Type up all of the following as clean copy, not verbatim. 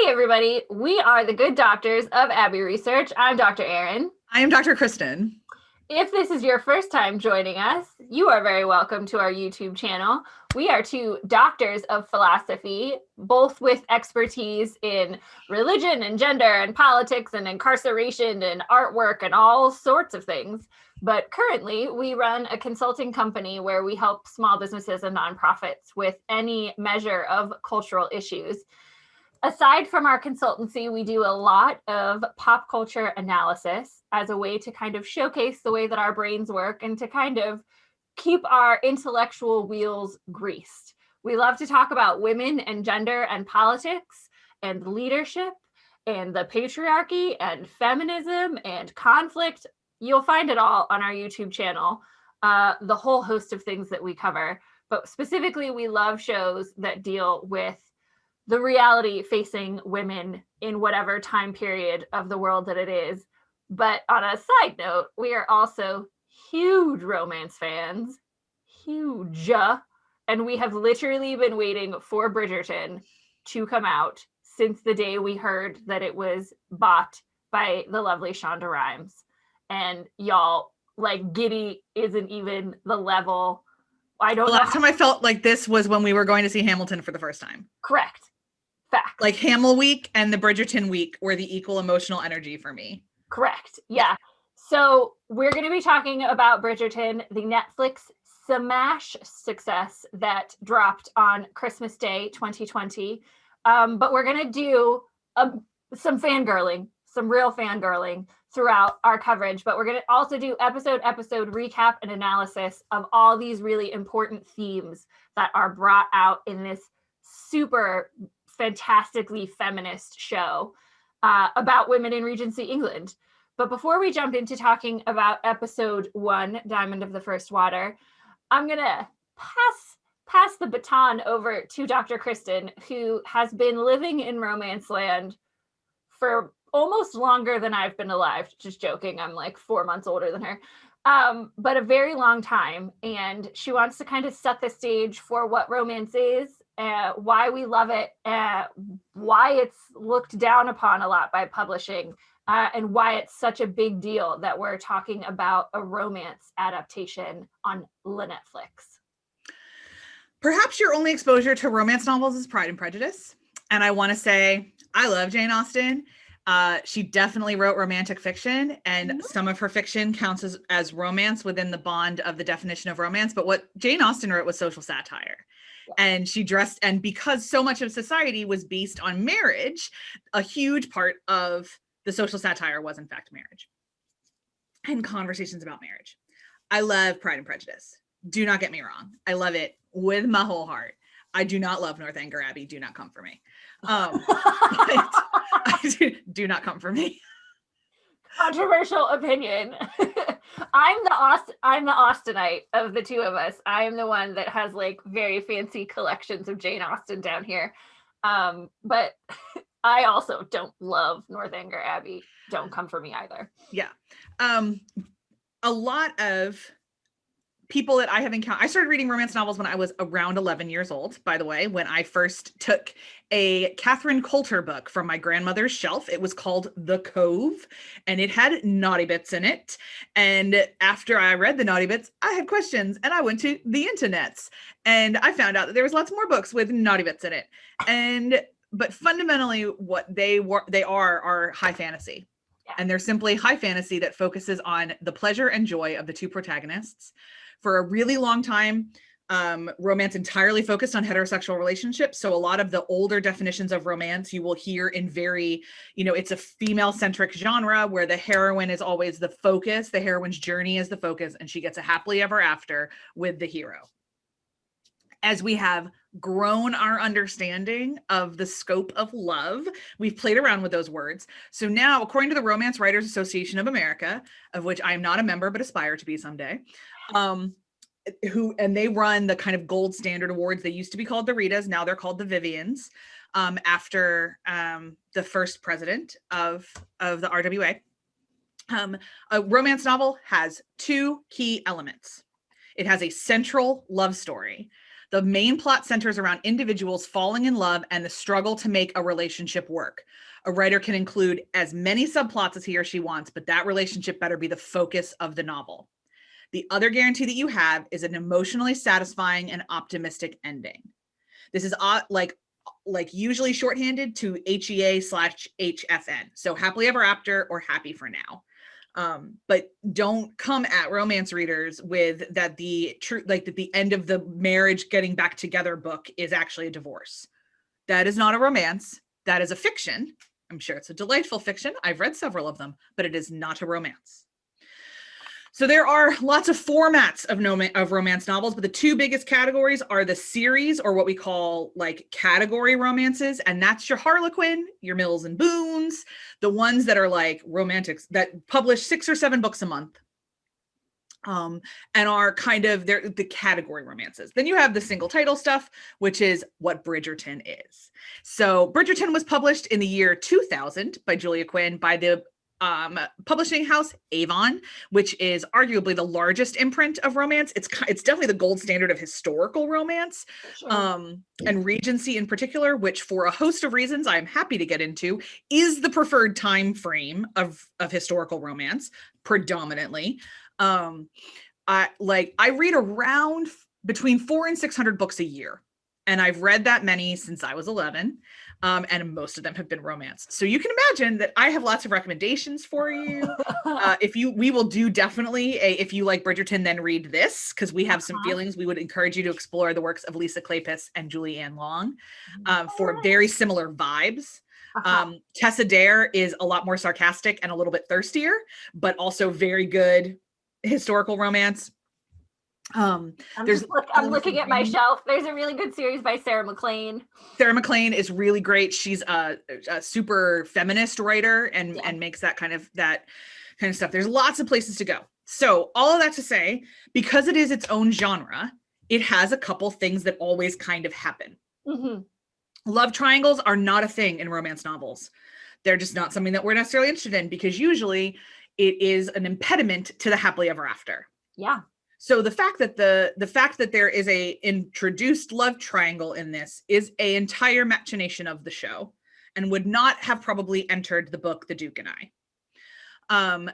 Hey everybody, we are the Good Doctors of Abbey Research. I'm Dr. Erin. I am Dr. Kristen. If this is your first time joining us, you are very welcome to our YouTube channel. We are two doctors of philosophy, both with expertise in religion and gender and politics and incarceration and artwork and all sorts of things. But currently, we run a consulting company where we help small businesses and nonprofits with any measure of cultural issues. Aside from our consultancy, we do a lot of pop culture analysis as a way to kind of showcase the way that our brains work and to kind of keep our intellectual wheels greased. We love to talk about women and gender and politics and leadership and the patriarchy and feminism and conflict. You'll find it all on our YouTube channel, the whole host of things that we cover. But specifically, we love shows that deal with the reality facing women in whatever time period of the world that it is. But on a side note, we are also huge romance fans, huge. And we have literally been waiting for Bridgerton to come out since the day we heard that it was bought by the lovely Shonda Rhimes. And y'all, like, giddy isn't even the level. I don't The know. last time I felt like this was when we were going to see Hamilton for the first time. Correct. Facts. Like Hamil week and the Bridgerton week were the equal emotional energy for me. Correct. Yeah. So we're going to be talking about Bridgerton, the Netflix smash success that dropped on Christmas Day 2020. But we're going to do some fangirling, some real fangirling throughout our coverage. But we're going to also do episode recap and analysis of all these really important themes that are brought out in this super fantastically feminist show about women in Regency England. But before we jump into talking about episode 1, Diamond of the First Water, I'm going to pass the baton over to Dr. Kristen, who has been living in romance land for almost longer than I've been alive. Just joking. I'm like 4 months older than her. But a very long time. And she wants to kind of set the stage for what romance is, why we love it, why it's looked down upon a lot by publishing, and why it's such a big deal that we're talking about a romance adaptation on Netflix. Perhaps your only exposure to romance novels is Pride and Prejudice. And I want to say, I love Jane Austen. She definitely wrote romantic fiction, and some of her fiction counts as romance within the bond of the definition of romance. But what Jane Austen wrote was social satire. And she dressed, and because so much of society was based on marriage, a huge part of the social satire was in fact marriage and conversations about marriage. I love Pride and Prejudice. Do not get me wrong. I love it with my whole heart. I do not love Northanger Abbey. Do not come for me. Do not come for me. Controversial opinion. I'm the Austenite of the two of us. I am the one that has like very fancy collections of Jane Austen down here. But I also don't love Northanger Abbey. Don't come for me either. Yeah. A lot of people that I have encountered, I started reading romance novels when I was around 11 years old, by the way, when I first took a Catherine Coulter book from my grandmother's shelf. It was called The Cove, and it had naughty bits in it. And after I read the naughty bits, I had questions, and I went to the internets, and I found out that there was lots more books with naughty bits in it. But fundamentally, what they are high fantasy. Yeah. And they're simply high fantasy that focuses on the pleasure and joy of the two protagonists. For a really long time, romance entirely focused on heterosexual relationships. So a lot of the older definitions of romance you will hear in very, it's a female-centric genre where the heroine is always the focus, the heroine's journey is the focus, and she gets a happily ever after with the hero. As we have grown our understanding of the scope of love, we've played around with those words. So now, according to the Romance Writers Association of America, of which I am not a member but aspire to be someday, they run the kind of gold standard awards. They used to be called the Ritas, now they're called the Vivians, after the first president of the RWA. A romance novel has two key elements. It has a central love story. The main plot centers around individuals falling in love and the struggle to make a relationship work. A writer can include as many subplots as he or she wants, but that relationship better be the focus of the novel. The other guarantee that you have is an emotionally satisfying and optimistic ending. This is like usually shorthanded to HEA/HFN. So happily ever after or happy for now. But don't come at romance readers with that the end of the marriage getting back together book is actually a divorce. That is not a romance. That is a fiction. I'm sure it's a delightful fiction. I've read several of them, but it is not a romance. So there are lots of formats of romance novels, but the two biggest categories are the series, or what we call like category romances. And that's your Harlequin, your Mills and Boons, the ones that are like romantics that publish 6 or 7 books a month. And are kind of the category romances. Then you have the single title stuff, which is what Bridgerton is. So Bridgerton was published in the year 2000 by Julia Quinn by the publishing house Avon, which is arguably the largest imprint of romance. It's definitely the gold standard of historical romance. Sure. And Regency in particular, which for a host of reasons I'm happy to get into, is the preferred time frame of historical romance predominantly. I read around between 400 and 600 books a year, and I've read that many since I was 11. And most of them have been romance. So you can imagine that I have lots of recommendations for you. We will do definitely if you like Bridgerton, then read this, because we have some feelings. We would encourage you to explore the works of Lisa Kleypas and Julie Ann Long for very similar vibes. Tessa Dare is a lot more sarcastic and a little bit thirstier, but also very good historical romance. I'm looking at my shelf. There's a really good series by Sarah MacLean. Sarah MacLean is really great. She's a super feminist writer and makes that kind of stuff. There's lots of places to go. So all of that to say, because it is its own genre, it has a couple things that always kind of happen. Mm-hmm. Love triangles are not a thing in romance novels. They're just not something that we're necessarily interested in, because usually it is an impediment to the happily ever after. Yeah. So the fact that there is a introduced love triangle in this is an entire machination of the show, and would not have probably entered the book The Duke and I.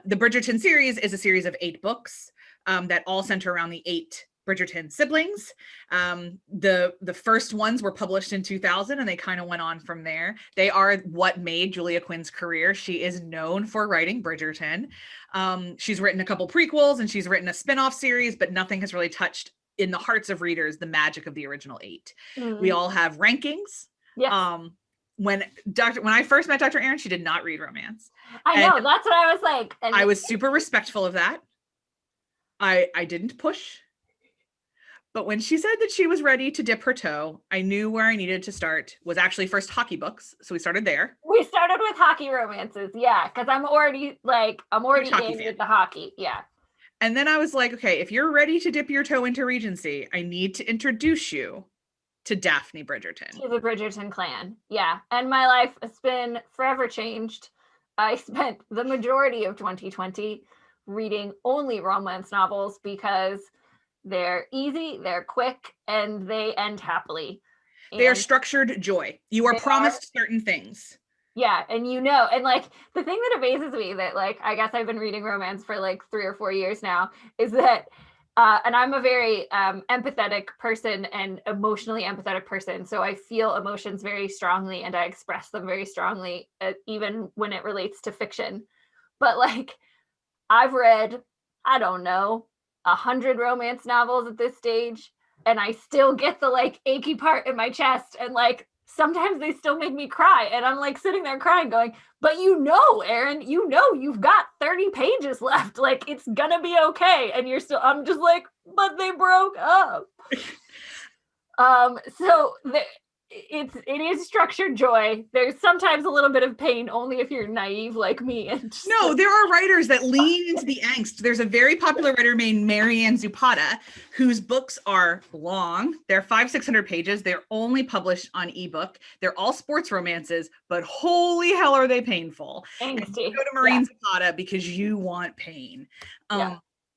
The Bridgerton series is a series of 8 books that all center around the 8 Bridgerton siblings. The first ones were published in 2000, and they kind of went on from there. They are what made Julia Quinn's career. She is known for writing Bridgerton. She's written a couple prequels, and she's written a spin-off series, but nothing has really touched in the hearts of readers the magic of the original 8. Mm-hmm. We all have rankings. Yes. When I first met Dr. Erin, she did not read romance. I know, that's what I was like. And I was super respectful of that. I didn't push. But when she said that she was ready to dip her toe, I knew where I needed to start was actually first hockey books. So we started there. We started with hockey romances. Yeah. Cause I'm already in with the hockey. Yeah. And then I was like, okay, if you're ready to dip your toe into Regency, I need to introduce you to Daphne Bridgerton. To the Bridgerton clan. Yeah. And my life has been forever changed. I spent the majority of 2020 reading only romance novels because they're easy, they're quick, and they end happily. They are structured joy. You are promised certain things. Yeah, and and like the thing that amazes me that like I guess I've been reading romance for like 3 or 4 years now is that and I'm a very empathetic person and emotionally empathetic person, so I feel emotions very strongly and I express them very strongly, even when it relates to fiction. But like I've read, I don't know, 100 romance novels at this stage, and I still get the like achy part in my chest, and like sometimes they still make me cry, and I'm like sitting there crying going, but Erin, you've got 30 pages left, like it's gonna be okay, and I'm just like, but they broke up. So it is structured joy. There's sometimes a little bit of pain, only if you're naive like me. No, there are writers that lean into the angst. There's a very popular writer named Marianne Zapata, whose books are long. They're 500-600 pages. They're only published on ebook. They're all sports romances, but holy hell are they painful. Angsty. Go to Marianne Zapata because you want pain.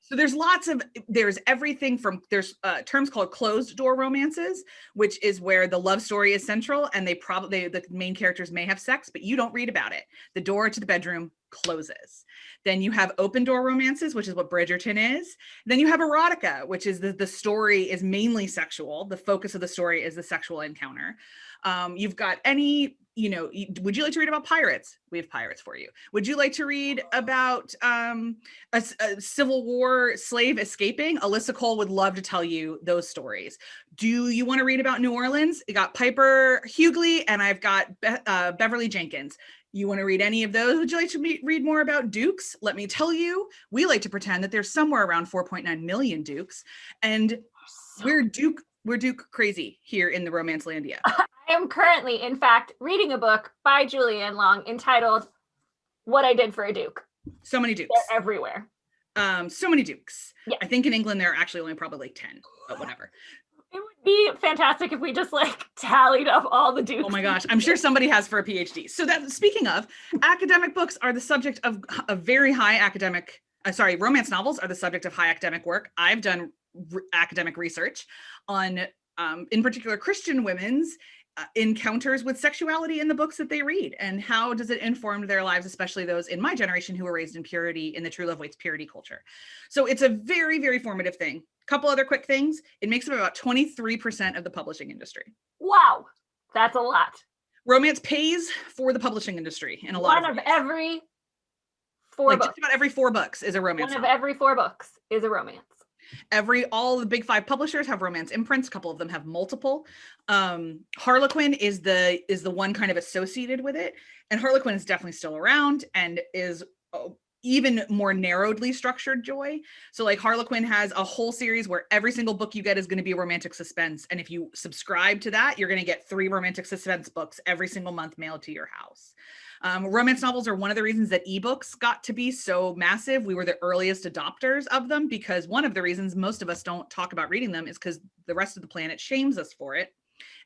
So there's everything from, there's terms called closed door romances, which is where the love story is central and the main characters may have sex, but you don't read about it. The door to the bedroom closes. Then you have open door romances, which is what Bridgerton is. Then you have erotica, which is the story is mainly sexual. The focus of the story is the sexual encounter. You've got would you like to read about pirates? We have pirates for you. Would you like to read about a Civil War slave escaping? Alyssa Cole would love to tell you those stories. Do you want to read about New Orleans? I got Piper Hughley and I've got Beverly Jenkins. You want to read any of those? Would you like to read more about dukes? Let me tell you, we like to pretend that there's somewhere around 4.9 million dukes, and we're duke crazy here in the Romance Landia. I am currently, in fact, reading a book by Julia Long entitled What I Did for a Duke. So many dukes. They're everywhere. So many dukes. Yeah. I think in England there are actually only probably like 10, but whatever. It would be fantastic if we just tallied up all the dukes. Oh my gosh, I'm sure somebody has for a PhD. So that, speaking of, academic books are the subject of a very high academic, romance novels are the subject of high academic work. I've done academic research on, in particular, Christian women's encounters with sexuality in the books that they read, and how does it inform their lives, especially those in my generation who were raised in purity, in the True Love Waits purity culture. So it's a very, very formative thing. Couple other quick things. It makes up about 23% of the publishing industry. Wow, that's a lot. Romance pays for the publishing industry in a lot of ways. One of every four books. Just about every 4 books is a romance. One of every 4 books is a romance. All the big 5 publishers have romance imprints. A couple of them have multiple. Harlequin is the one kind of associated with it, and Harlequin is definitely still around and is even more narrowly structured joy. So Harlequin has a whole series where every single book you get is going to be a romantic suspense, and if you subscribe to that, you're going to get 3 romantic suspense books every single month mailed to your house. Romance novels are one of the reasons that ebooks got to be so massive. We were the earliest adopters of them, because one of the reasons most of us don't talk about reading them is because the rest of the planet shames us for it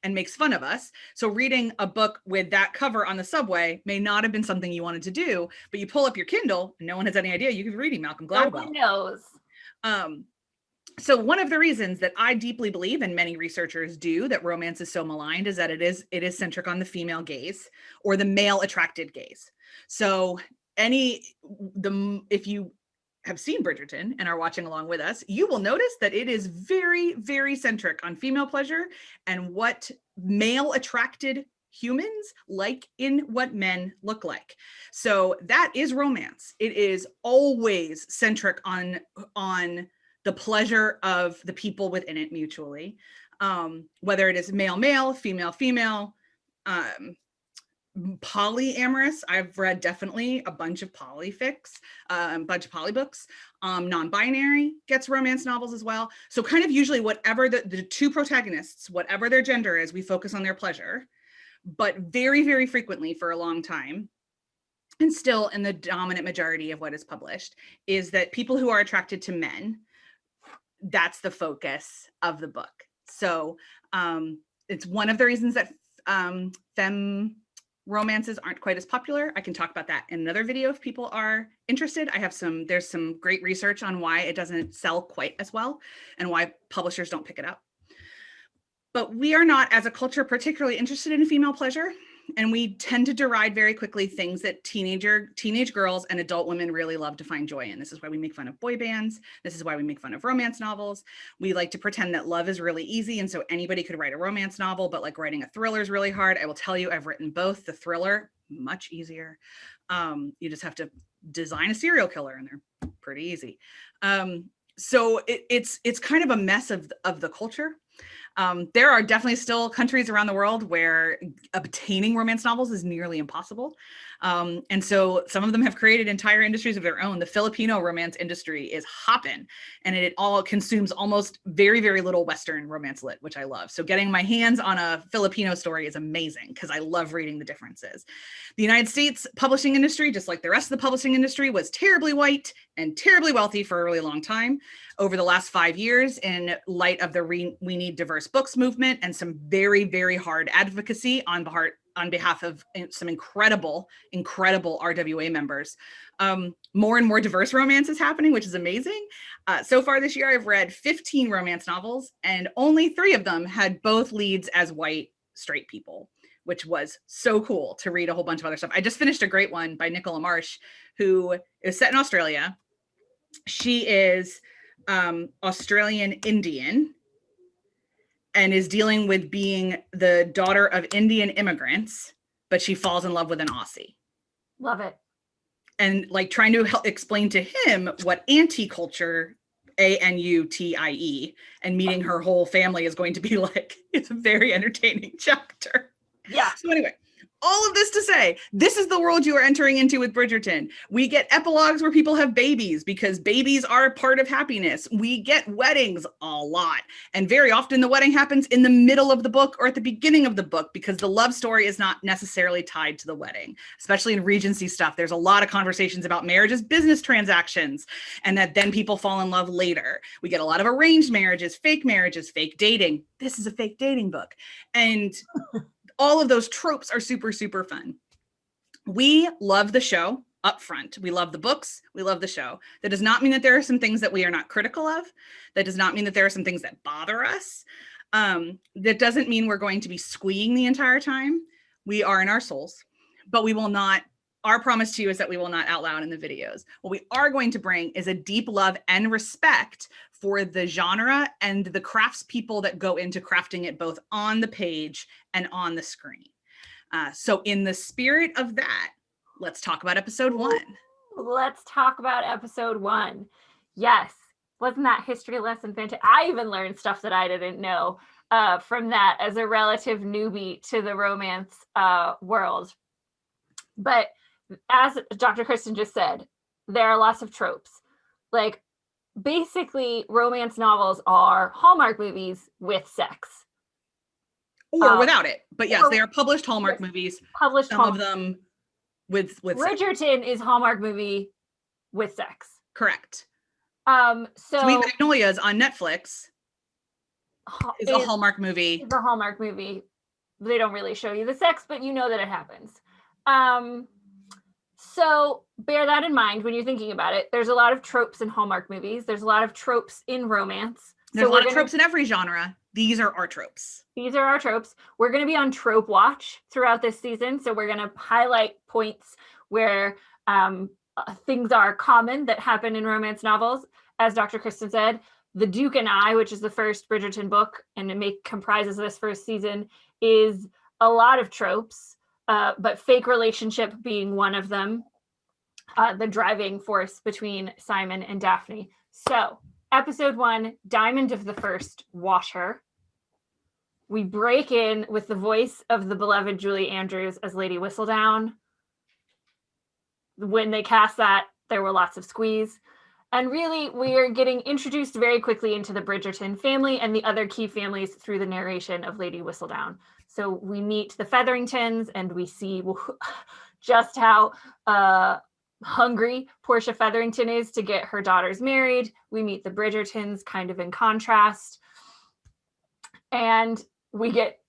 and makes fun of us. So reading a book with that cover on the subway may not have been something you wanted to do, but you pull up your Kindle and no one has any idea you could be reading Malcolm Gladwell. No one knows. So one of the reasons that I deeply believe, and many researchers do, that romance is so maligned is that it is centric on the female gaze, or the male attracted gaze. So if you have seen Bridgerton and are watching along with us, you will notice that it is very, very centric on female pleasure and what male attracted humans like in what men look like. So that is romance. It is always centric on the pleasure of the people within it mutually, whether it is male, female, polyamorous. I've read definitely a bunch of polyfics, a bunch of poly books. Non-binary gets romance novels as well. So kind of usually whatever the 2 protagonists, whatever their gender is, we focus on their pleasure, but very, very frequently for a long time, and still in the dominant majority of what is published, is that people who are attracted to men, that's the focus of the book. So it's one of the reasons that femme romances aren't quite as popular. I can talk about that in another video if people are interested. There's some great research on why it doesn't sell quite as well and why publishers don't pick it up. But we are not, as a culture, particularly interested in female pleasure. And we tend to deride very quickly things that teenage girls and adult women really love to find joy in. This is why we make fun of boy bands. This is why we make fun of romance novels. We like to pretend that love is really easy, and so anybody could write a romance novel, but writing a thriller is really hard. I will tell you, I've written both. The thriller, much easier. You just have to design a serial killer, and they're pretty easy. So it's kind of a mess of the culture. There are definitely still countries around the world where obtaining romance novels is nearly impossible. And so some of them have created entire industries of their own. The Filipino romance industry is hopping, and it all consumes almost very, very little Western romance lit, which I love. So getting my hands on a Filipino story is amazing because I love reading the differences. The United States publishing industry, just like the rest of the publishing industry, was terribly white and terribly wealthy for a really long time. Over the last 5 years, in light of the We Need Diverse Books movement and some very, very hard advocacy on on behalf of some incredible RWA members. More and more diverse romance is happening, which is amazing. So far this year, I've read 15 romance novels, and only 3 of them had both leads as white straight people, which was so cool to read a whole bunch of other stuff. I just finished a great one by Nicola Marsh, who is set in Australia. She is Australian Indian and is dealing with being the daughter of Indian immigrants, but she falls in love with an Aussie. Love it. And like trying to help explain to him what anti-culture, ANUTIE, and meeting her whole family is going to be like. It's a very entertaining chapter. Yeah. So anyway, all of this to say, this is the world you are entering into with Bridgerton. We get epilogues where people have babies because babies are part of happiness. We get weddings a lot. And very often the wedding happens in the middle of the book or at the beginning of the book because the love story is not necessarily tied to the wedding. Especially in regency stuff, there's a lot of conversations about marriage as business transactions and that then people fall in love later. We get a lot of arranged marriages, fake dating. This is a fake dating book. And all of those tropes are super, super fun. We love the show up front. We love the books. We love the show. That does not mean that there are some things that we are not critical of. That does not mean that there are some things that bother us. That doesn't mean we're going to be squeeing the entire time. We are in our souls, but we will not. Our promise to you is that we will not out loud in the videos. What we are going to bring is a deep love and respect for the genre and the craftspeople that go into crafting it both on the page and on the screen. So in the spirit of that, let's talk about episode 1. Let's talk about episode 1. Yes. Wasn't that history lesson fantastic? I even learned stuff that I didn't know from that as a relative newbie to the romance world. But as Dr. Kristen just said, there are lots of tropes. Like, basically, romance novels are Hallmark movies with sex. Or without it. But yes, they are published Hallmark movies. Published Some Hallmark. of them with Bridgerton is Hallmark movie with sex. Correct. So Sweet Magnolias on Netflix is a Hallmark movie. It's a Hallmark movie. They don't really show you the sex, but you know that it happens. So bear that in mind when you're thinking about it. There's a lot of tropes in Hallmark movies. There's a lot of tropes in romance. There's a lot of tropes in every genre. These are our tropes. These are our tropes. We're going to be on trope watch throughout this season. So we're going to highlight points where things are common that happen in romance novels. As Dr. Kristen said, The Duke and I, which is the first Bridgerton book, and it comprises this first season, is a lot of tropes, but fake relationship being one of them, the driving force between Simon and Daphne. So episode 1, Diamond of the First, Wash Her. We break in with the voice of the beloved Julie Andrews as Lady Whistledown. When they cast that, there were lots of squeeze. And really, we are getting introduced very quickly into the Bridgerton family and the other key families through the narration of Lady Whistledown. So we meet the Featheringtons and we see just how hungry Portia Featherington is to get her daughters married. We meet the Bridgertons kind of in contrast. And we get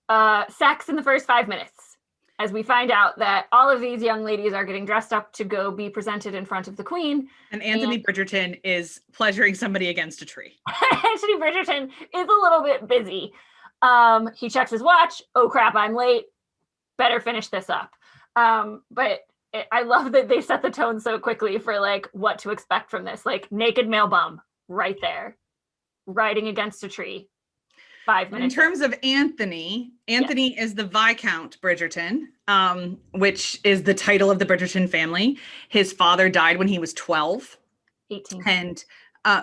sex in the first 5 minutes as we find out that all of these young ladies are getting dressed up to go be presented in front of the Queen. And Anthony Bridgerton is pleasuring somebody against a tree. Anthony Bridgerton is a little bit busy. He checks his watch. Oh crap, I'm late. Better finish this up. But I love that they set the tone so quickly for like what to expect from this. Like naked male bum right there, riding against a tree. 5 minutes. In terms of Anthony is the Viscount Bridgerton, which is the title of the Bridgerton family. His father died when he was 12. 18. And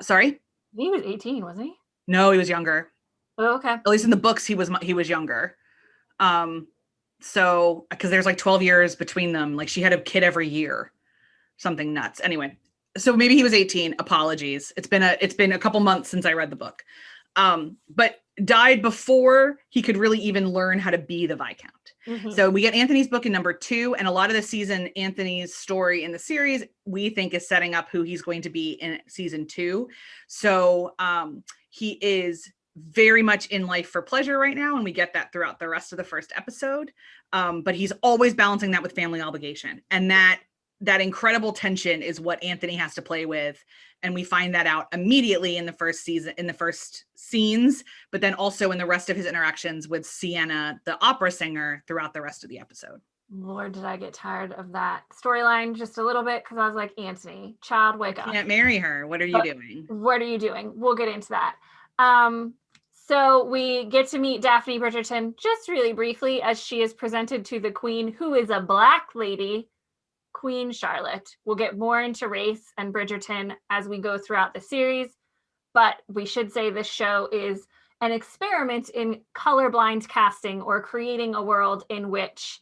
sorry? He was 18, wasn't he? No, he was younger. Oh, okay. At least in the books, he was younger. So because there's like 12 years between them, like she had a kid every year, something nuts. Anyway, so maybe he was 18. Apologies. It's been a couple months since I read the book. But died before he could really even learn how to be the Viscount. Mm-hmm. So we get Anthony's book in number 2, and a lot of the season, Anthony's story in the series, we think is setting up who he's going to be in season 2. So he is very much in life for pleasure right now, and we get that throughout the rest of the first episode. But he's always balancing that with family obligation, and that incredible tension is what Anthony has to play with, and we find that out immediately in the first scenes, but then also in the rest of his interactions with Sienna, the opera singer, throughout the rest of the episode. Lord, did I get tired of that storyline just a little bit, because I was like, Anthony, child, wake up. You can't marry her. What are you doing? What are you doing? We'll get into that. So we get to meet Daphne Bridgerton just really briefly as she is presented to the queen, who is a Black lady, Queen Charlotte. We'll get more into race and Bridgerton as we go throughout the series, but we should say this show is an experiment in colorblind casting, or creating a world in which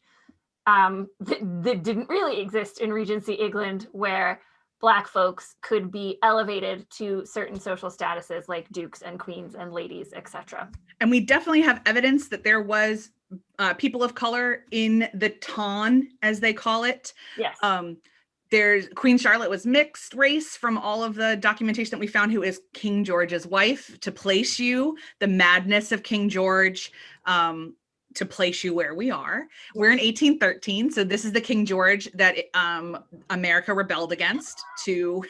that didn't really exist in Regency England, where Black folks could be elevated to certain social statuses like dukes and queens and ladies, etc. And we definitely have evidence that there was people of color in the Ton, as they call it. Yes. There's Queen Charlotte was mixed race from all of the documentation that we found, who is King George's wife, to place you the madness of King George, to place you where we are. We're in 1813, so this is the King George that America rebelled against. To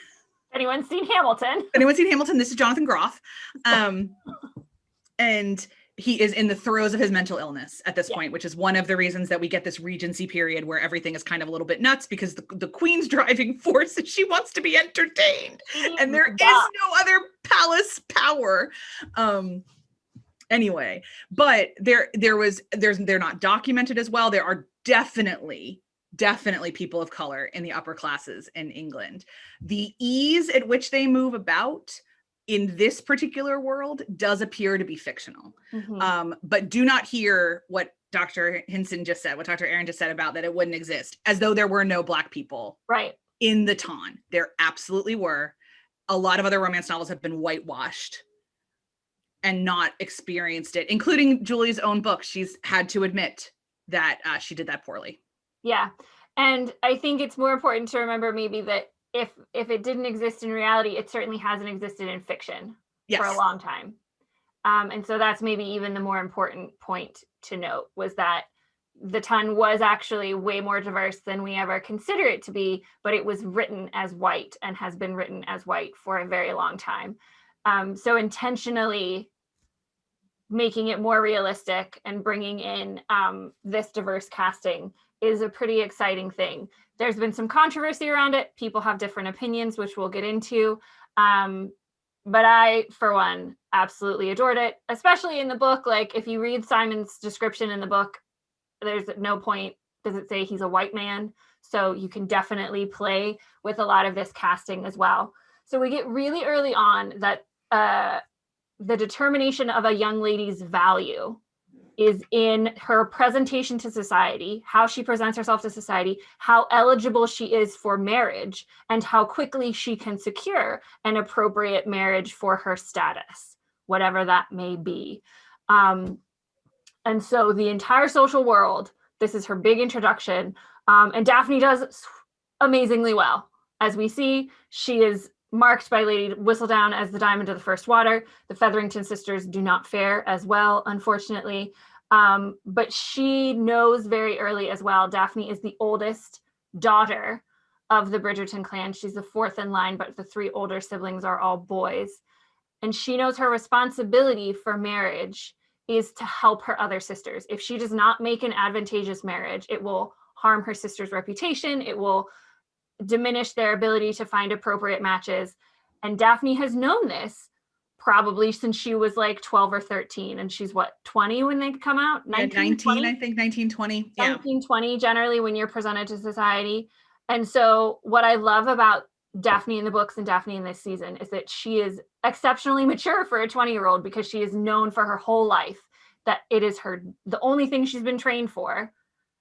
anyone seen Hamilton? This is Jonathan Groff, and he is in the throes of his mental illness at this point, which is one of the reasons that we get this Regency period where everything is kind of a little bit nuts, because the queen's driving force is she wants to be entertained, and there is no other palace power. Anyway, but they're not documented as well. There are definitely people of color in the upper classes in England. The ease at which they move about in this particular world does appear to be fictional. Mm-hmm. But do not hear what Dr. Hinson just said, what Dr. Erin just said about that it wouldn't exist, as though there were no Black people in the Ton. There absolutely were. A lot of other romance novels have been whitewashed and not experienced it, including Julia's own book. She's had to admit that she did that poorly. Yeah. And I think it's more important to remember maybe that if it didn't exist in reality, it certainly hasn't existed in fiction for a long time. And so that's maybe even the more important point to note, was that the Ton was actually way more diverse than we ever consider it to be, but it was written as white and has been written as white for a very long time. So intentionally making it more realistic and bringing in this diverse casting is a pretty exciting thing. There's been some controversy around it. People have different opinions, which we'll get into. But I, for one, absolutely adored it, especially in the book. Like, if you read Simon's description in the book, there's at no point does it say he's a white man. So you can definitely play with a lot of this casting as well. So we get really early on that the determination of a young lady's value is in her presentation to society, how she presents herself to society, how eligible she is for marriage, and how quickly she can secure an appropriate marriage for her status, whatever that may be. And so the entire social world, this is her big introduction. And Daphne does amazingly well. As we see, she is marked by Lady Whistledown as the diamond of the first water. The Featherington sisters do not fare as well, unfortunately. But she knows very early as well. Daphne is the oldest daughter of the Bridgerton clan. She's the fourth in line, but the three older siblings are all boys. And she knows her responsibility for marriage is to help her other sisters. If she does not make an advantageous marriage, it will harm her sister's reputation. It will diminish their ability to find appropriate matches. And Daphne has known this probably since she was like 12 or 13. And she's what, 20 when they come out? 19, I think 1920. Yeah. 1920 generally when you're presented to society. And so what I love about Daphne in the books and Daphne in this season is that she is exceptionally mature for a 20-year-old, because she is known for her whole life that it is the only thing she's been trained for.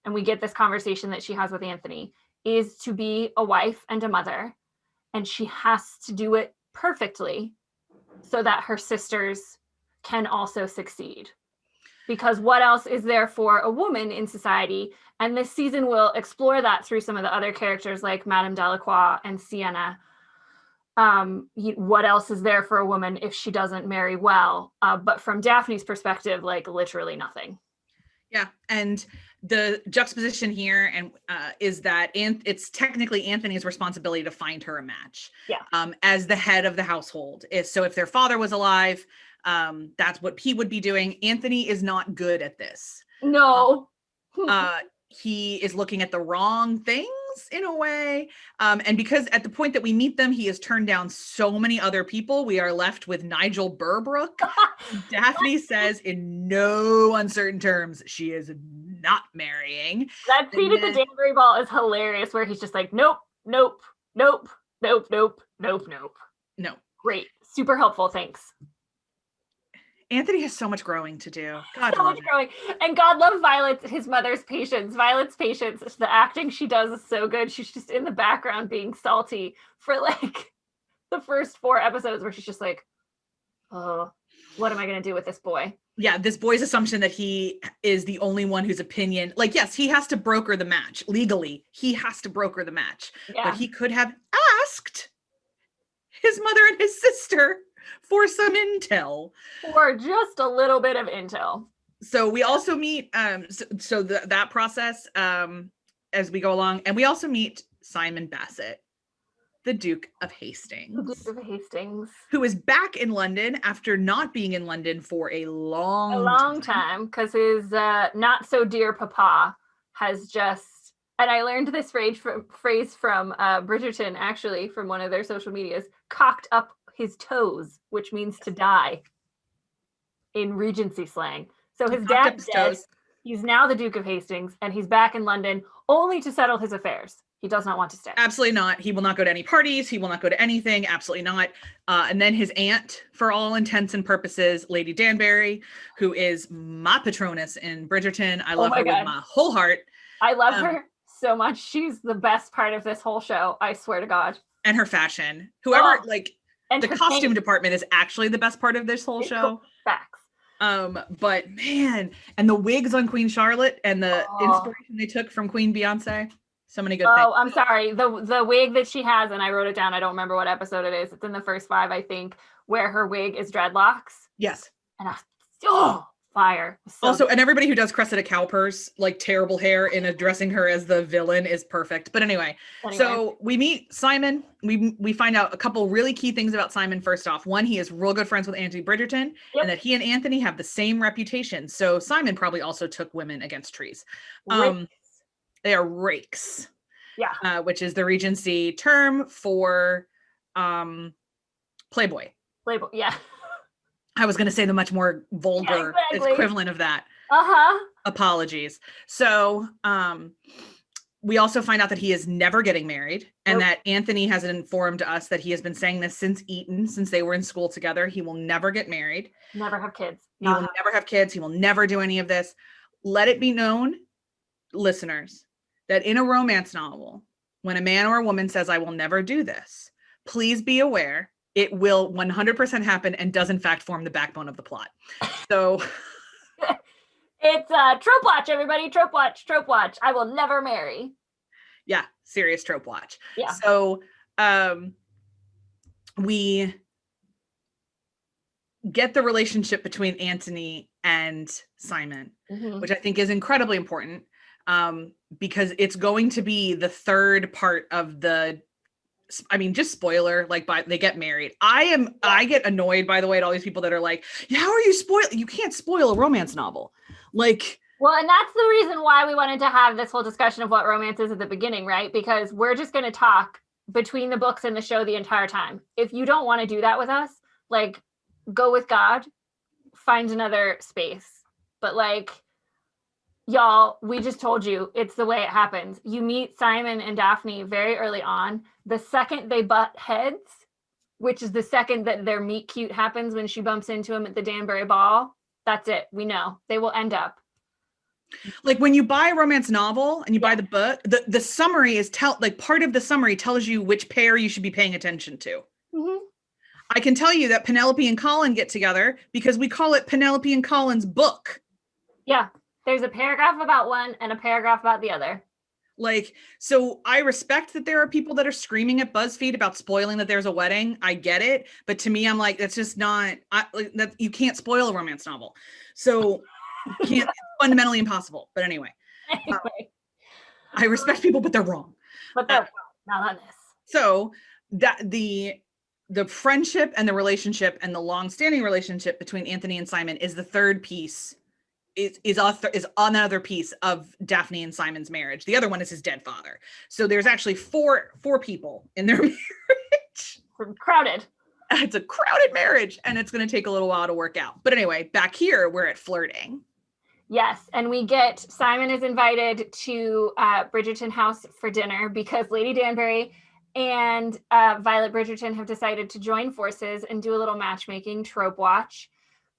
And we get this conversation that she has with Anthony, is to be a wife and a mother. And she has to do it perfectly so that her sisters can also succeed. Because what else is there for a woman in society? And this season will explore that through some of the other characters like Madame Delacroix and Sienna. What else is there for a woman if she doesn't marry well? But from Daphne's perspective, like literally nothing. Yeah, and the juxtaposition here is that it's technically Anthony's responsibility to find her a match. Yeah. As the head of the household. So if their father was alive, that's what he would be doing. Anthony is not good at this. No. He is looking at the wrong things in a way. And because at the point that we meet them, he has turned down so many other people, we are left with Nigel Burbrook. Daphne says in no uncertain terms, she is not marrying. That scene at the Danbury Ball is hilarious, where he's just like, nope, nope, nope, nope, nope, nope, nope. No. Great. Super helpful. Thanks. Anthony has so much growing to do. God so much growing. And God love Violet, his mother's patience. Violet's patience. The acting she does is so good. She's just in the background being salty for like the first 4 episodes, where she's just like, oh, what am I going to do with this boy? Yeah, this boy's assumption that he is the only one whose opinion, like, yes, he has to broker the match. Legally, he has to broker the match. Yeah. But he could have asked his mother and his sister for some intel. Or just a little bit of intel. So we also meet, that process as we go along. And we also meet Simon Bassett, the Duke of Hastings. The Duke of Hastings. Who is back in London after not being in London for a long time. Because his not so dear papa has just, and I learned this phrase from Bridgerton, actually, from one of their social medias, cocked up his toes, which means to die in Regency slang. So his dad's dead. He's now the Duke of Hastings, and he's back in London only to settle his affairs. He does not want to stay. Absolutely not. He will not go to any parties. He will not go to anything. Absolutely not. And then his aunt, for all intents and purposes, Lady Danbury, who is my patronus in Bridgerton. I love her with my whole heart. I love her so much. She's the best part of this whole show. I swear to God. And her fashion. Whoever, and the costume department is actually the best part of this whole show. Facts. But man, and the wigs on Queen Charlotte and the inspiration they took from Queen Beyonce. So many good things. Oh, I'm sorry. The wig that she has, and I wrote it down. I don't remember what episode it is. It's in the first 5, I think, where her wig is dreadlocks. Yes. And fire. So also, and everybody who does Cressida Cowper's like terrible hair in addressing her as the villain is perfect. But anyway, so we meet Simon. We find out a couple really key things about Simon. First off, one, he is real good friends with Anthony Bridgerton, and that he and Anthony have the same reputation. So Simon probably also took women against trees. They are rakes. Yeah. Which is the Regency term for playboy. Playboy, yeah. I was going to say the much more vulgar equivalent of that. Apologies. So we also find out that he is never getting married, and that Anthony has informed us that he has been saying this since Eton, since they were in school together. He will never get married. Never have kids. He will never have kids. He will never do any of this. Let it be known, listeners, that in a romance novel, when a man or a woman says, I will never do this, please be aware it will 100% happen and does in fact form the backbone of the plot. So it's trope watch, everybody. Trope watch. I will never marry. Yeah, serious trope watch. Yeah. So we get the relationship between Anthony and Simon, which I think is incredibly important. Because it's going to be the third part of just spoiler, they get married. I get annoyed, by the way, at all these people that are like, how are you you can't spoil a romance novel. Well, and that's the reason why we wanted to have this whole discussion of what romance is at the beginning, right? Because we're just going to talk between the books and the show the entire time. If you don't want to do that with us, go with God, find another space. But y'all, we just told you it's the way it happens. You meet Simon and Daphne very early on. The second they butt heads, which is the second that their meet cute happens when she bumps into him at the Danbury Ball, that's it. We know they will end up. When you buy a romance novel and you buy the book, the summary is part of the summary tells you which pair you should be paying attention to. Mm-hmm. I can tell you that Penelope and Colin get together because we call it Penelope and Colin's book. Yeah. There's a paragraph about one and a paragraph about the other. Like, so I respect that there are people that are screaming at BuzzFeed about spoiling that there's a wedding. I get it. But to me, I'm like, that's just not, that you can't spoil a romance novel. So you can't, it's fundamentally impossible. But anyway, Anyway, I respect people, but they're wrong. but they're not on this. So that the friendship and the relationship and the long-standing relationship between Anthony and Simon is the third piece, is another piece of Daphne and Simon's marriage. The other one is his dead father. So there's actually four people in their marriage. Crowded. It's a crowded marriage, and it's going to take a little while to work out. But anyway, back here, we're at flirting. Yes, and we get Simon is invited to Bridgerton house for dinner because Lady Danbury and Violet Bridgerton have decided to join forces and do a little matchmaking trope watch,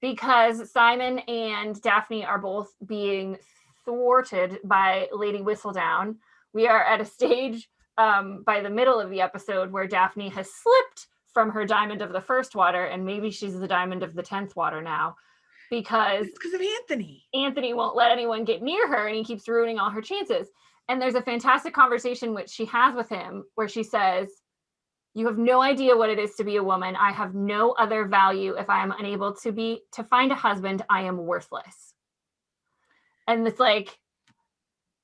because Simon and Daphne are both being thwarted by Lady Whistledown. We are at a stage by the middle of the episode where Daphne has slipped from her diamond of the first water, and maybe she's the diamond of the 10th water now, because of Anthony. Anthony won't let anyone get near her, and he keeps ruining all her chances. And there's a fantastic conversation which she has with him where she says, "You have no idea what it is to be a woman. I have no other value. If I am unable to find a husband, I am worthless." And it's like,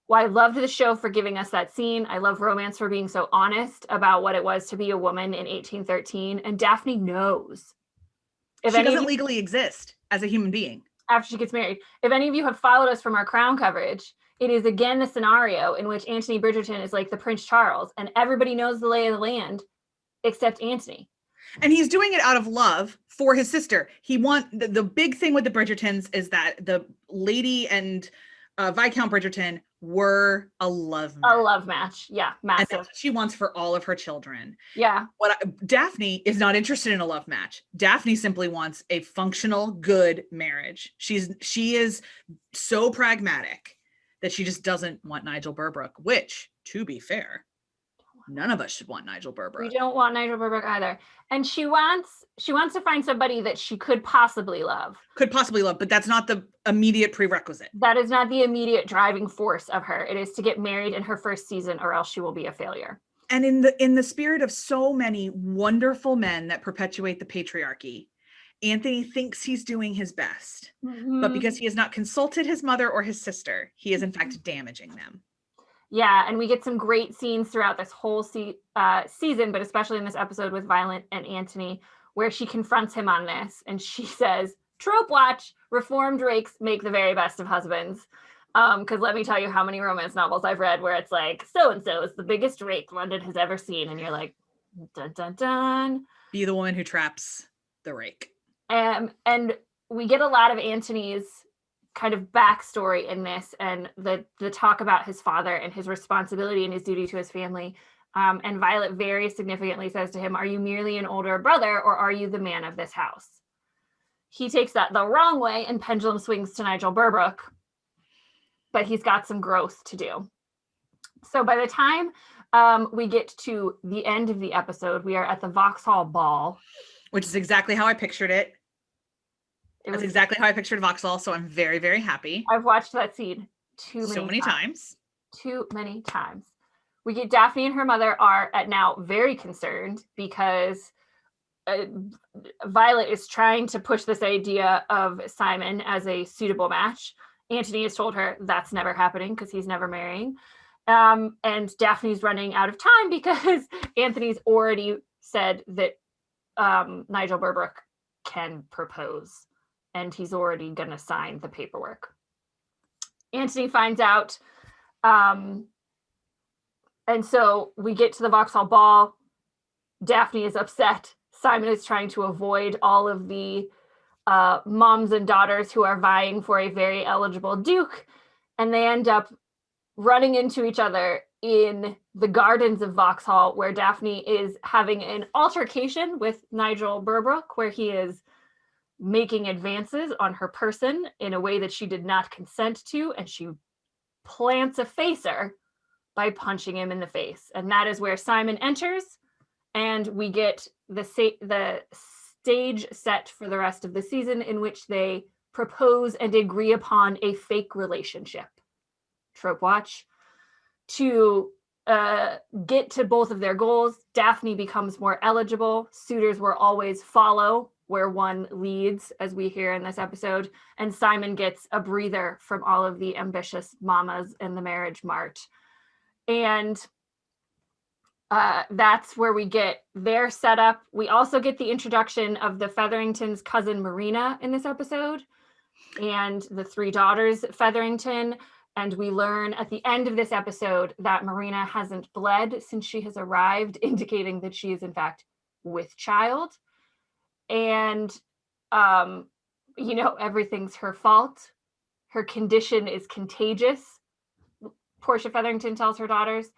well, I loved the show for giving us that scene. I love romance for being so honest about what it was to be a woman in 1813. And Daphne knows. She doesn't legally exist as a human being. After she gets married. If any of you have followed us from our Crown coverage, it is again the scenario in which Anthony Bridgerton is like the Prince Charles, and everybody knows the lay of the land except Anthony. And he's doing it out of love for his sister. The big thing with the Bridgertons is that the lady and Viscount Bridgerton were a love match. A love match. Yeah, massive. And that's what she wants for all of her children. Yeah. Daphne is not interested in a love match. Daphne simply wants a functional, good marriage. She is so pragmatic that she just doesn't want Nigel Berbrook, which, to be fair, none of us should want Nigel Berbrook. We don't want Nigel Berbrook either. And she wants to find somebody that she could possibly love. But that's not the immediate prerequisite. That is not the immediate driving force of her. It is to get married in her first season, or else she will be a failure. And in the spirit of so many wonderful men that perpetuate the patriarchy, Anthony thinks he's doing his best. Mm-hmm. But because he has not consulted his mother or his sister, he is in fact damaging them. Yeah, and we get some great scenes throughout this whole season, but especially in this episode with Violet and Anthony, where she confronts him on this, and she says, "Trope watch, reformed rakes make the very best of husbands." Because let me tell you how many romance novels I've read where it's like, so-and-so is the biggest rake London has ever seen, and you're like, dun, dun, dun. Be the woman who traps the rake. And we get a lot of Anthony's kind of backstory in this, and the talk about his father and his responsibility and his duty to his family. And Violet very significantly says to him, "Are you merely an older brother, or are you the man of this house?" He takes that the wrong way and pendulum swings to Nigel Berbrook, but he's got some growth to do. So by the time we get to the end of the episode, we are at the Vauxhall Ball. Which is exactly how I pictured it. That's exactly how I pictured Vauxhall, so I'm very, very happy. I've watched that scene too many times. Too many times. We get Daphne and her mother are now very concerned because Violet is trying to push this idea of Simon as a suitable match. Anthony has told her that's never happening because he's never marrying. And Daphne's running out of time because Anthony's already said that Nigel Berbrook can propose, and he's already going to sign the paperwork. Anthony finds out, and so we get to the Vauxhall Ball. Daphne is upset. Simon is trying to avoid all of the moms and daughters who are vying for a very eligible duke, and they end up running into each other in the gardens of Vauxhall, where Daphne is having an altercation with Nigel Berbrook, where he is making advances on her person in a way that she did not consent to, and she plants a facer by punching him in the face. And that is where Simon enters, and we get the stage set for the rest of the season, in which they propose and agree upon a fake relationship. Trope watch. to get to both of their goals, Daphne becomes more eligible. Suitors will always follow where one leads, as we hear in this episode, and Simon gets a breather from all of the ambitious mamas in the marriage mart. And that's where we get their setup. We also get the introduction of the Featheringtons' cousin Marina in this episode, and the three daughters Featherington. And we learn at the end of this episode that Marina hasn't bled since she has arrived, indicating that she is in fact with child. And, everything's her fault. Her condition is contagious, Portia Featherington tells her daughters.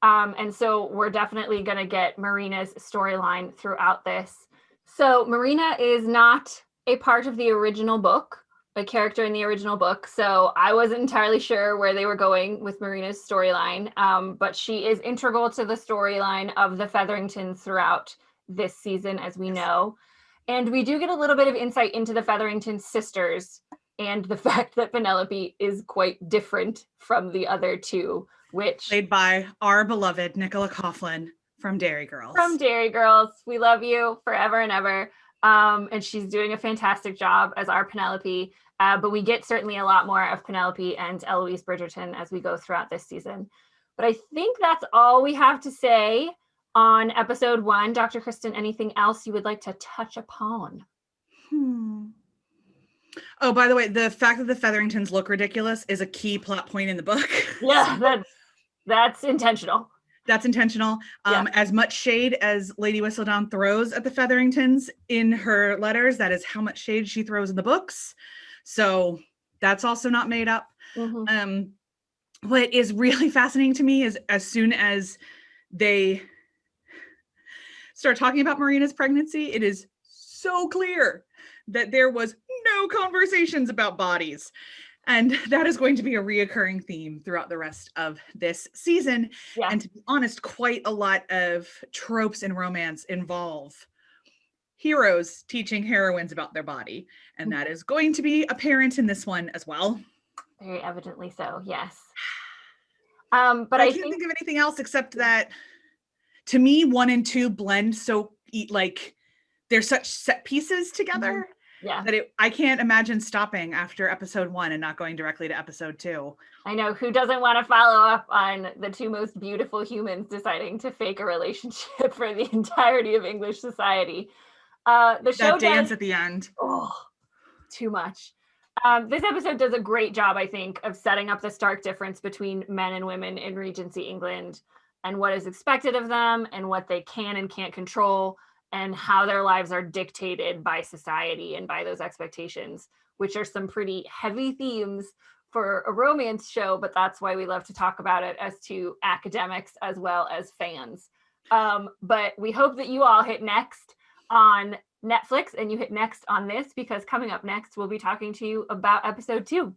And so we're definitely going to get Marina's storyline throughout this. So Marina is not a part of the original book, a character in the original book. So I wasn't entirely sure where they were going with Marina's storyline. But she is integral to the storyline of the Featheringtons throughout this season, as we know. And we do get a little bit of insight into the Featherington sisters and the fact that Penelope is quite different from the other two, which played by our beloved Nicola Coughlan from Dairy Girls. From Dairy Girls. We love you forever and ever. And she's doing a fantastic job as our Penelope. But we get certainly a lot more of Penelope and Eloise Bridgerton as we go throughout this season. But I think that's all we have to say on episode 1. Dr. Kristen, anything else you would like to touch upon? Oh, by the way, the fact that the Featheringtons look ridiculous is a key plot point in the book. Yeah, that's intentional. That's intentional. Yeah. As much shade as Lady Whistledown throws at the Featheringtons in her letters, that is how much shade she throws in the books. So that's also not made up. Mm-hmm. What is really fascinating to me is as soon as they start talking about Marina's pregnancy, it is so clear that there was no conversations about bodies. And that is going to be a reoccurring theme throughout the rest of this season. Yeah. And to be honest, quite a lot of tropes in romance involve heroes teaching heroines about their body. And that is going to be apparent in this one as well. Very evidently so, yes. But I can't think of anything else except that, to me, 1 and 2 blend so, like, they're such set pieces together. Yeah. That I can't imagine stopping after episode 1 and not going directly to episode 2. I know, who doesn't want to follow up on the two most beautiful humans deciding to fake a relationship for the entirety of English society? The show that dance at the end. Oh, too much. This episode does a great job, I think, of setting up the stark difference between men and women in Regency England and what is expected of them and what they can and can't control, and how their lives are dictated by society and by those expectations, which are some pretty heavy themes for a romance show, but that's why we love to talk about it as two academics as well as fans. But we hope that you all hit next on Netflix and you hit next on this, because coming up next, we'll be talking to you about episode 2.